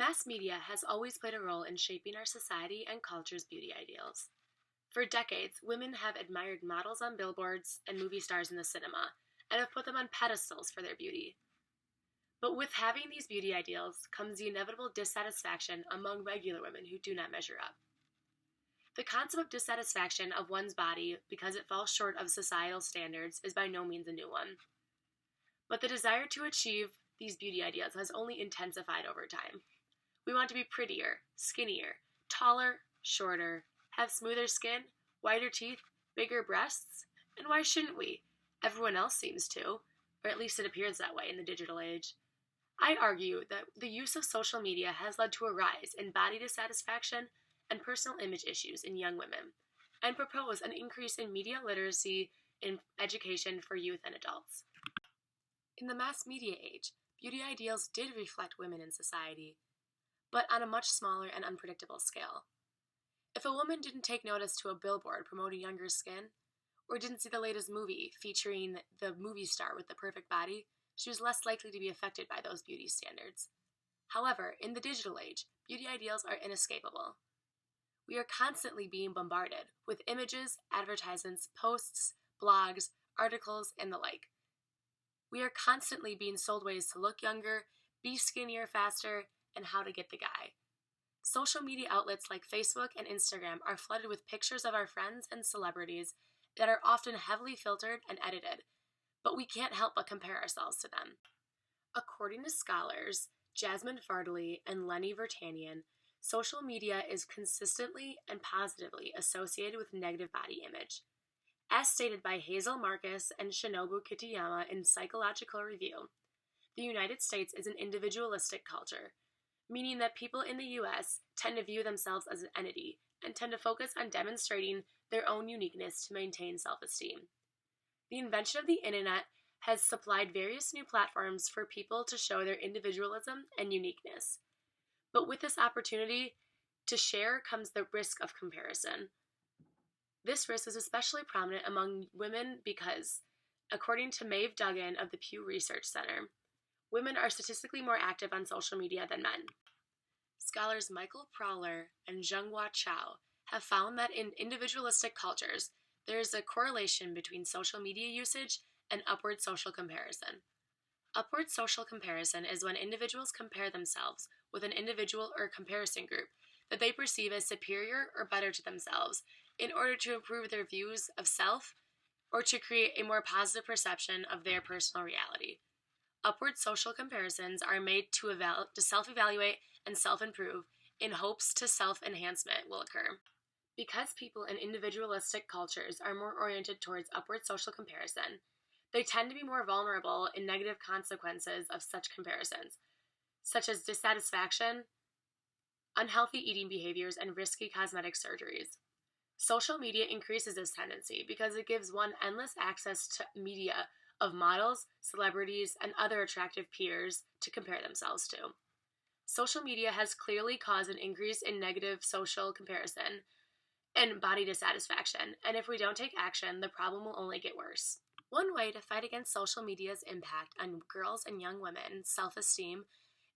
Mass media has always played a role in shaping our society and culture's beauty ideals. For decades, women have admired models on billboards and movie stars in the cinema, and have put them on pedestals for their beauty. But with having these beauty ideals comes the inevitable dissatisfaction among regular women who do not measure up. The concept of dissatisfaction of one's body because it falls short of societal standards is by no means a new one. But the desire to achieve these beauty ideals has only intensified over time. We want to be prettier, skinnier, taller, shorter, have smoother skin, whiter teeth, bigger breasts, and why shouldn't we? Everyone else seems to, or at least it appears that way in the digital age. I argue that the use of social media has led to a rise in body dissatisfaction and personal image issues in young women, and propose an increase in media literacy in education for youth and adults. In the mass media age, beauty ideals did reflect women in society, but on a much smaller and unpredictable scale. If a woman didn't take notice to a billboard promoting younger skin, or didn't see the latest movie featuring the movie star with the perfect body, she was less likely to be affected by those beauty standards. However, in the digital age, beauty ideals are inescapable. We are constantly being bombarded with images, advertisements, posts, blogs, articles, and the like. We are constantly being sold ways to look younger, be skinnier faster, and how to get the guy. Social media outlets like Facebook and Instagram are flooded with pictures of our friends and celebrities that are often heavily filtered and edited, but we can't help but compare ourselves to them. According to scholars Jasmine Fardley and Lenny Vertanian, social media is consistently and positively associated with negative body image. As stated by Hazel Marcus and Shinobu Kitayama in Psychological Review, the United States is an individualistic culture, meaning that people in the U.S. tend to view themselves as an entity and tend to focus on demonstrating their own uniqueness to maintain self-esteem. The invention of the internet has supplied various new platforms for people to show their individualism and uniqueness. But with this opportunity to share comes the risk of comparison. This risk is especially prominent among women because, according to Maeve Duggan of the Pew Research Center, women are statistically more active on social media than men. Scholars Michael Prowler and Zhenghua Chao have found that in individualistic cultures, there is a correlation between social media usage and upward social comparison. Upward social comparison is when individuals compare themselves with an individual or comparison group that they perceive as superior or better to themselves in order to improve their views of self or to create a more positive perception of their personal reality. Upward social comparisons are made to self-evaluate and self-improve in hopes to self-enhancement will occur. Because people in individualistic cultures are more oriented towards upward social comparison, they tend to be more vulnerable in negative consequences of such comparisons, such as dissatisfaction, unhealthy eating behaviors, and risky cosmetic surgeries. Social media increases this tendency because it gives one endless access to media of models, celebrities, and other attractive peers to compare themselves to. Social media has clearly caused an increase in negative social comparison and body dissatisfaction, and if we don't take action, the problem will only get worse. One way to fight against social media's impact on girls and young women's self-esteem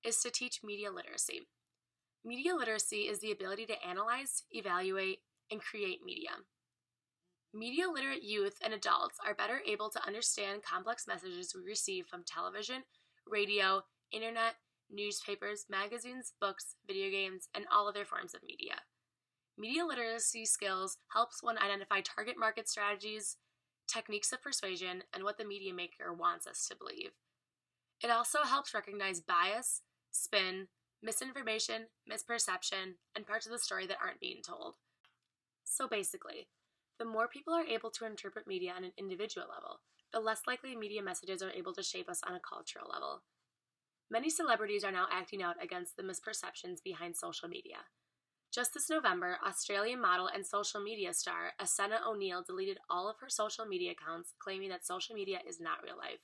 is to teach media literacy. Media literacy is the ability to analyze, evaluate, and create media. Media literate youth and adults are better able to understand complex messages we receive from television, radio, internet, newspapers, magazines, books, video games, and all other forms of media. Media literacy skills helps one identify target market strategies, techniques of persuasion, and what the media maker wants us to believe. It also helps recognize bias, spin, misinformation, misperception, and parts of the story that aren't being told. So basically, the more people are able to interpret media on an individual level, the less likely media messages are able to shape us on a cultural level. Many celebrities are now acting out against the misperceptions behind social media. Just this November, Australian model and social media star Asenna O'Neill deleted all of her social media accounts, claiming that social media is not real life.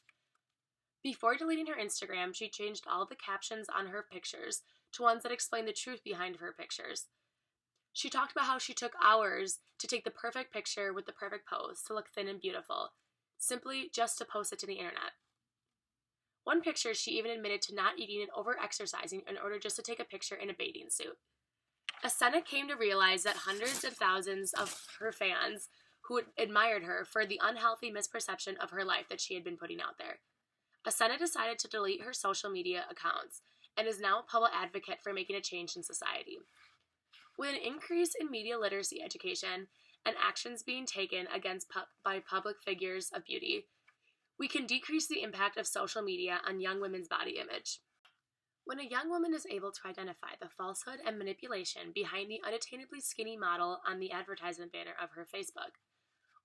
Before deleting her Instagram, she changed all the captions on her pictures to ones that explain the truth behind her pictures. She talked about how she took hours to take the perfect picture with the perfect pose to look thin and beautiful, simply just to post it to the internet. One picture, she even admitted to not eating and over-exercising in order just to take a picture in a bathing suit. Asena came to realize that hundreds of thousands of her fans who admired her for the unhealthy misperception of her life that she had been putting out there. Asena decided to delete her social media accounts and is now a public advocate for making a change in society. With an increase in media literacy education and actions being taken by public figures of beauty, we can decrease the impact of social media on young women's body image. When a young woman is able to identify the falsehood and manipulation behind the unattainably skinny model on the advertisement banner of her Facebook,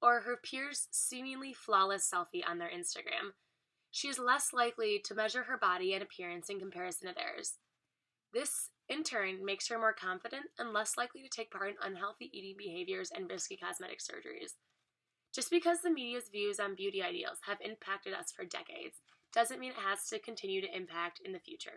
or her peers' seemingly flawless selfie on their Instagram, she is less likely to measure her body and appearance in comparison to theirs. This, in turn, makes her more confident and less likely to take part in unhealthy eating behaviors and risky cosmetic surgeries. Just because the media's views on beauty ideals have impacted us for decades doesn't mean it has to continue to impact in the future.